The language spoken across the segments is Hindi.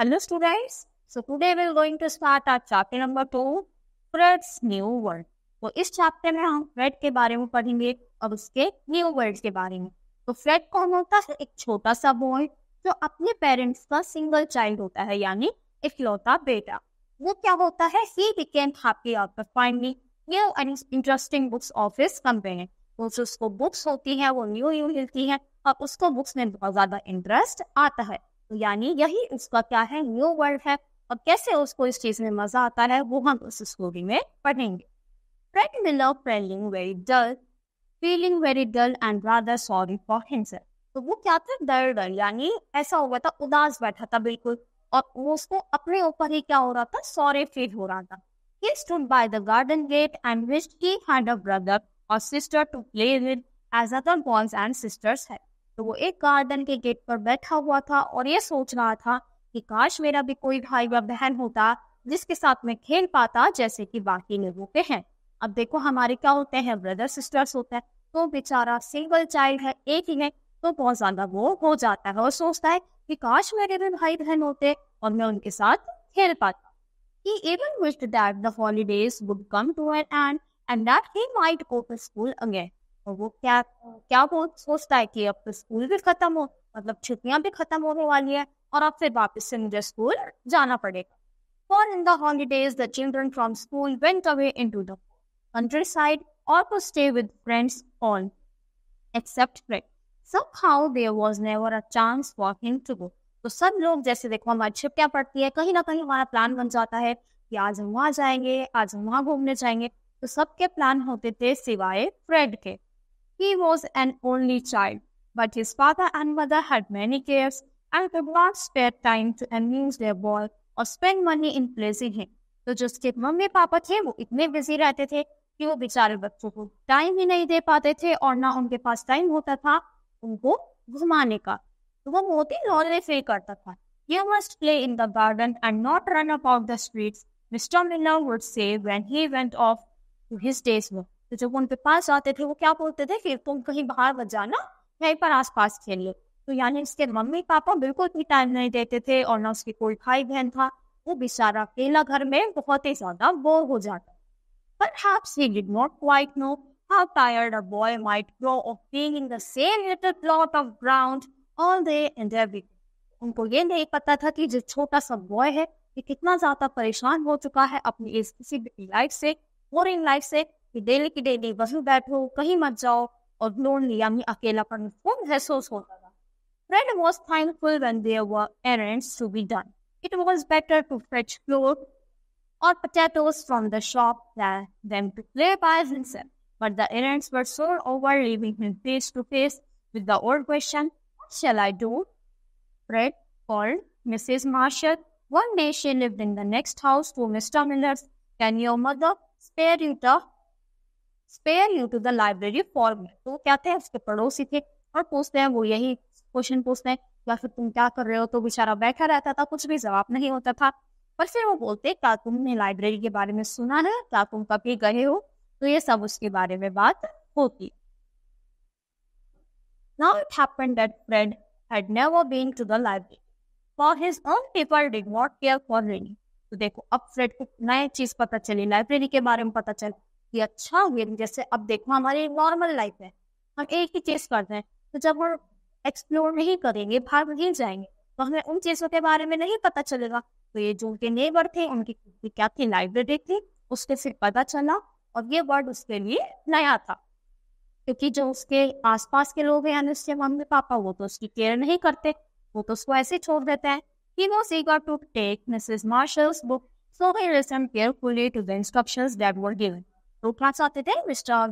Hello students. So today we're going to start our chapter number 2, Fred's New World. तो इस चैप्टर में हम फ्रेड के बारे में पढ़ेंगे और उसके न्यू वर्ल्ड के बारे में। तो फ्रेड कौन होता है? एक छोटा सा बॉय जो अपने पेरेंट्स का सिंगल चाइल्ड होता है, यानी इकलौता बेटा। वो क्या होता है? He became happy after finding new and interesting books of his companion. उसको बुक्स होती हैं वो न्यू मिलती हैं और उसको बुक्स में बहुत ज्यादा इंटरेस्ट आता है। तो यानी यही उसका क्या है? न्यू वर्ल्ड है। और कैसे उसको इस चीज में मजा आता है वो हम उस स्टोरी में पढ़ेंगे। Fred Miller feeling very dull and rather sorry for himself. तो वो क्या था? डर यानी ऐसा हो गया था, उदास बैठा था बिल्कुल, और वो उसको अपने ऊपर ही क्या हो रहा था? सॉरी फील हो रहा था। He stood by the garden gate and wished he had a brother or sister to play with as other boys and sisters had. तो वो एक गार्डन के गेट पर बैठा हुआ था और ये सोच रहा था कि काश मेरा भी कोई भाई या बहन होता जिसके साथ में खेल पाता जैसे कि बाकी लोगों के हैं। अब देखो हमारे क्या होते हैं? ब्रदर सिस्टर्स होते हैं। तो बेचारा सिंगल चाइल्ड है, एक ही है, तो बहुत ज्यादा वो हो जाता है और सोचता है कि काश मेरे भी भाई बहन होते और मैं उनके साथ खेल पाता। He even wished that the holidays would come to an end and that he might go to school again. और वो क्या वो सोचता है कि अब तो स्कूल भी खत्म हो, मतलब छुट्टियां भी खत्म होने वाली है और अब फिर वापस से मुझे स्कूल जाना पड़ेगा। For in the holidays, the children from school went away into the countryside or to stay with friends all except Fred. Somehow there was never a chance for him to go. तो सब लोग जैसे देखो हमारी छुट्टियां पड़ती है, कहीं ना कहीं हमारा प्लान बन जाता है कि आज हम वहां जाएंगे, आज हम वहां घूमने जाएंगे। तो सबके प्लान होते थे सिवाय फ्रेड के। He was an only child, but his father and mother had many cares and could not spare time to amuse their boy or spend money in pleasing him. तो जो उसके मम्मी पापा थे वो इतने बिजी रहते थे कि वो बेचारे बच्चों को टाइम ही नहीं दे पाते थे और ना उनके पास टाइम होता था उनको घुमाने का। तो वो बहुत ही lonely फील करता था। You must play in the garden and not run about the streets, Mr. Miller would say when he went off to his day's work. तो जब उनके पास आते थे वो क्या बोलते थे कि तुम कहीं बाहर मत जाना, यहीं पर आसपास खेल लो। तो यानी इसके मम्मी पापा बिल्कुल भी टाइम नहीं देते थे और ना उसके कोई भाई बहन था। वो बेचारा अकेला घर में बहुत ही ज्यादा बोर हो जाता। Perhaps he did not quite know how tired a boy might grow of being in the same little plot of ground all day and every day. उनको ये नहीं पता था कि जो छोटा सा बॉय है ये कितना ज्यादा परेशान हो चुका है अपनी इस किसी लाइफ से, बोरिंग लाइफ से, कि डेली की डेली वहीं बैठो, कहीं मत जाओ और लोनली यानी अकेलापन को महसूस होता था। Fred was thankful when there were errands to be done. It was better to fetch clothes or potatoes from the shop than to play by himself. But the errands were soon over, leaving him face to face with the old question, what shall I do? Fred called Mrs. Marshall. One day she lived in the next house to Mr. Miller's. Can your mother spare you to the library for me? तो क्या थे? उसके पड़ोसी थे और पूछते हैं वो यही क्वेश्चन पूछते हैं, या फिर तुम क्या कर रहे हो? तो बेचारा बैठा रहता था, कुछ भी जवाब नहीं होता था। पर फिर वो बोलते, क्या तुमने लाइब्रेरी के बारे में सुना है? क्या तुम कभी गए हो? तो ये सब उसके बारे में बात होती। Now it happened that Fred had never been to the library, for his own people did not care for reading. तो देखो अब फ्रेड को नई चीज पता चली, लाइब्रेरी के बारे में पता चला कि अच्छा ये जैसे अब देखो हमारी नॉर्मल लाइफ है, हम एक ही चीज करते हैं, तो जब हम एक्सप्लोर नहीं करेंगे, बाहर नहीं जाएंगे, तो हमें उन चीजों के बारे में नहीं पता चलेगा। तो ये जो उनके नेबर थे उनकी क्या थी? लाइब्रेरी थी। उसके फिर पता चला और ये वर्ड उसके लिए नया था, क्योंकि जो उसके आसपास के लोग हैं यानी उसके मम्मी पापा वो तो उसकी केयर नहीं करते, वो तो उसको ऐसे छोड़ देते हैं। He was eager to take Mrs. Marshall's book, so he listened carefully to the instructions that were given. तो क्या चाहते थे?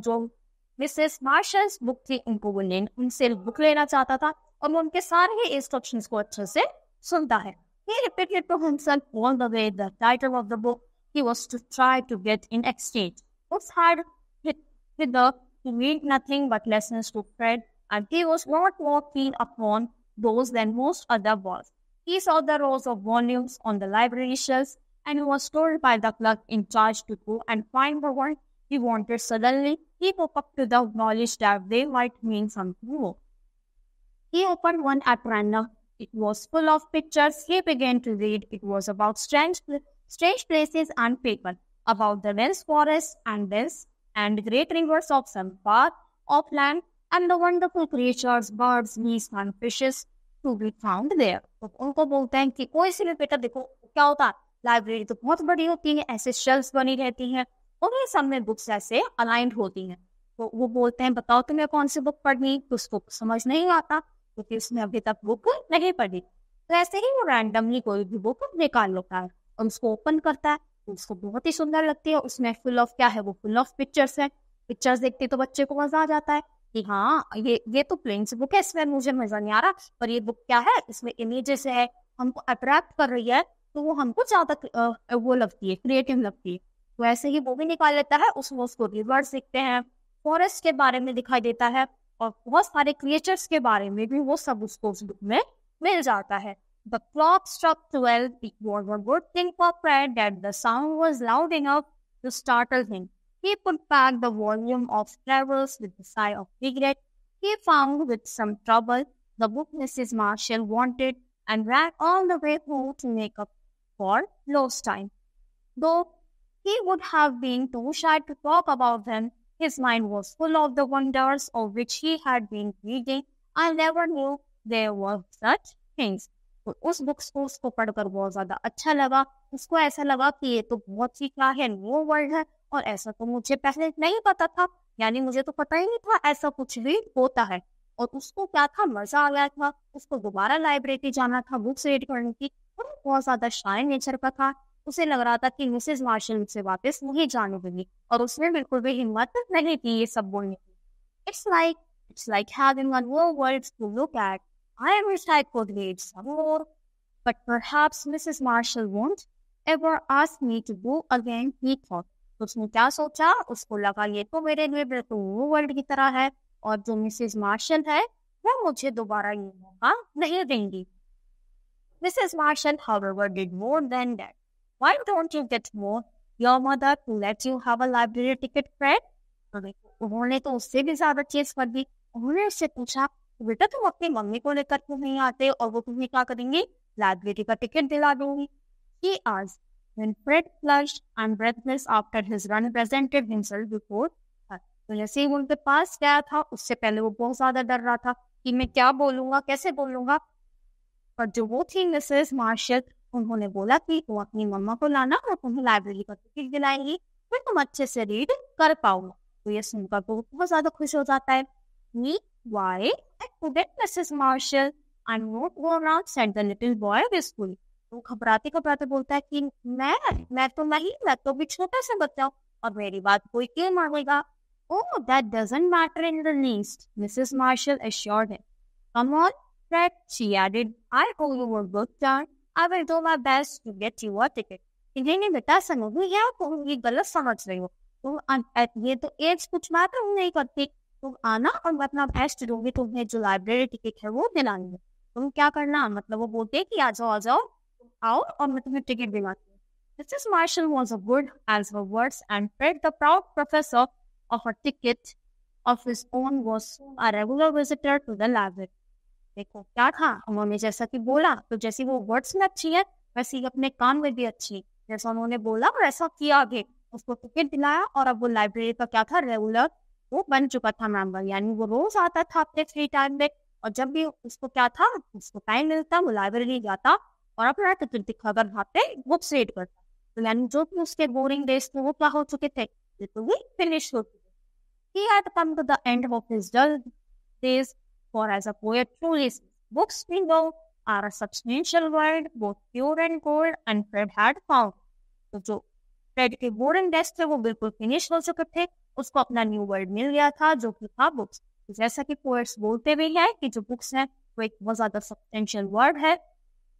जो मिसेस मार्शल्स बुक थी उनको वो उनसे बुक लेना चाहता था और वो उनके सारे इंस्ट्रक्शंस को अच्छे से सुनता है। He repeated to himself all the way the title of the book he was to try to get in exchange. Books had hitherto to read nothing but lessons to Fred, and he was not more keen upon those than most other boys. He saw the rows of volumes on the library shelves, and he was told by the clerk in charge to go and find the one he wanted. Suddenly, he woke up to the knowledge that they might mean something more. He opened one at random It was full of pictures. He began to read. It was about strange places and people, about the dense forests and great rivers of some part of land, and the wonderful creatures, birds, beasts, and fishes to be found there. तो उनको बोलते हैं कि कोई सी भी बेटा देखो क्या होता है, लाइब्रेरी तो बहुत बड़ी होती है, ऐसे शेल्फ्स बनी रहती हैं और ये सब में बुक्स ऐसे अलाइंड होती हैं। तो वो बोलते हैं बताओ तुम्हें कौन सी बुक पढ़नी, तो उसको समझ नहीं आता क्योंकि उसने अभी तक बुक नहीं पढ़ी। तो ऐसे ही वो रैंडमली कोई भी बुक निकाल लेता है और उसको ओपन करता है, उसको बहुत ही सुंदर लगती है। उसमें फुल ऑफ क्या है, वो फुल ऑफ पिक्चर्स है। पिक्चर्स देखते तो बच्चे को मजा आ जाता है कि हाँ ये तो प्लेन सी बुक है, इसमें मुझे मजा नहीं आ रहा, पर ये बुक क्या है, इसमें इमेजेस है, हमको अट्रैक्ट कर रही है, तो वो हमको ज्यादा वो लगती है, क्रिएटिव लगती है। तो ऐसे ही वो भी निकाल लेता है, उसमें उसको रिवर्स दिखते हैं, फॉरेस्ट के बारे में दिखाई देता है और बहुत सारे क्रिएचर्स के बारे में भी वो सब उसको उस बुक में मिल जाता है। The clock struck 12. It was a good thing for Fred that the sound was loud enough to startle him. He put back the volume of Travels with a sigh of regret. He found with some trouble the book Mrs. Marshall wanted and ran all the way home to make up for lost time. Though he would have been too shy to talk about them, his mind was full of the wonders of which he had been reading. I never knew there were such things. तो उस बुक्स को उसको पढ़कर बहुत ज्यादा अच्छा लगा। उसको ऐसा लगा कि ये तो बहुत ही क्या है, न्यू वर्ल्ड है और ऐसा तो मुझे पहले नहीं पता था, यानी मुझे तो पता ही नहीं था ऐसा कुछ भी होता है। और उसको क्या था, मजा आ गया था, उसको दोबारा लाइब्रेरी जाना था बुक्स रीड करने की, और बहुत ज्यादा शाय नेचर का था। उसे लग रहा था कि मिसेज मार्शल से वापस नहीं जाने देगी और उसने बिल्कुल भी हिम्मत नहीं की ये सब बोलने की। It's like having a new world to look at. I wish I could read some more, but perhaps Mrs. Marshall won't ever ask me to go again, he thought. तो उसने क्या सोचा, उसको लगा ये तो मेरे लिए बिल्कुल न्यू वर्ल्ड की तरह है और जो मिसेज मार्शल है वो मुझे दोबारा ये मौका नहीं देंगी। Mrs. Marshall, however, did more than that. Why don't you get your mother to let you have a library ticket, Fred? तो देखो उन्होंने तो उससे भी ज्यादा चीज कर दी। उन्होंने उससे पूछा बेटा तुम अपनी मम्मी को लेकर क्यों नहीं आते और वो तुम्हें क्या करेंगी, लाइब्रेरी का टिकट दिला दूंगी। He asked when Fred flushed and breathless after his run presented himself before her. तो जैसे ही उनके पास गया था उससे पहले वो बहुत ज्यादा डर रहा था कि मैं क्या बोलूंगा, कैसे बोलूंगा। पर जो वो थी मिसेस मार्शल, उन्होंने बोला कि तुम अपनी मम्मा को लाना और तुम्हें लाइब्रेरी का टिकट दिलाएंगी, फिर तुम अच्छे से रीड कर पाओगे। तो ये सुनकर वो बहुत ज्यादा खुश हो जाता है। Why? I couldn't, Mrs. Marshall. I'm not going around, said the little boy wistfully. तो घबराते घबराते बोलता है कि मैं तो भी छोटा सा बच्चा हूँ और मेरी बात कोई क्यों मानेगा। Oh, that doesn't matter in the least, Mrs. Marshall assured him. Come on, Fred, she added. I owe you a good turn. I will do my best to get you a ticket. नहीं बेटा समझो यार, तुम ये गलत समझ रही हो। तुम ये तो एज कुछ मैटर नहीं करती। तुम आना और मैं अपना बेस्ट दूंगी, तुम्हें जो लाइब्रेरी टिकट है वो दिलाएंगे। तुम क्या करना, मतलब वो बोलते कि आ जाओ आओ और मैं तुम्हें टिकट दिलाती हूँ। Mrs. Marshall was as good as her words and Fred, the proud professor of a ticket of his own, was soon a regular visitor to the library. देखो क्या था, उन्होंने जैसा कि बोला तो जैसी वो वर्ड्स में अच्छी है वैसे ही अपने काम में भी अच्छी, जैसा उन्होंने बोला और ऐसा किया आगे, उसको टिकट दिलाया और अब वो लाइब्रेरी का क्या था, रेगुलर वो बन चुका था मेंबर, यानी वो रोज आता था अपने फ्री टाइम में और जब भी उसको क्या था, उसको टाइम मिलता वो लाइब्रेरी जाता और अपना टिकट दिखाकर वहाँ पे बुक्स रीड करता। तो यानी जो भी उसके बोरिंग डेज थे वो क्या हो चुके थे, तो वो फिनिश हो चुके। He had come to the end of his dull days, for as a poet truly says, books we know are a substantial world, both pure and gold, and Fred had found. तो जो फ्रेड के बोरिंग डेज थे वो बिल्कुल फिनिश हो चुके थे, उसको अपना न्यू वर्ल्ड मिल गया था जो कि था बुक्स। जैसा कि पोएट्स बोलते भी हैं कि जो बुक्स हैं वो एक बहुत ज्यादा सब्सटेंशियल वर्ड है,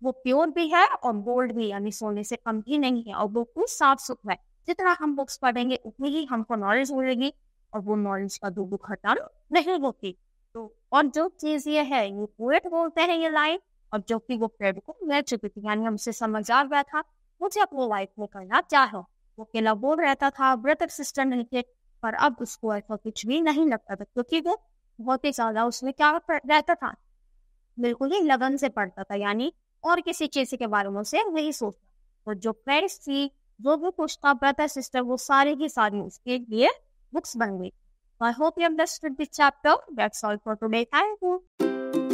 वो प्योर भी है और गोल्ड भी, यानी सोने से कम भी नहीं है, और बिल्कुल साफ सुथरा है। जितना हम बुक्स पढ़ेंगे उतनी ही हमको नॉलेज मिलेगी और वो नॉलेज का दो बुक हटाना नहीं होती। तो और जो चीज ये है ये पोएट बोलते हैं ये लाइन, और जो कि वो फ्रेड को मिल चुकी थी, यानी हमसे समझ आ गया था मुझे अपनी लाइफ में करना क्या है। वो अकेला बोल रहता था, ब्रदर सिस्टर नहीं थे, पर अब उसको ऐसा कुछ भी नहीं लगता था क्योंकि वो बहुत ही ज्यादा उसमें क्या रहता था, बिल्कुल ही लगन से पढ़ता था, यानी और किसी चीज के बारे में उसे नहीं सोचता। तो जो फ्रेंड्स थी, जो भी कुछ था, ब्रदर सिस्टर, वो सारी की सारी उसके लिए बुक्स बन गई। I hope you understood this chapter. That's all for today. Thank you.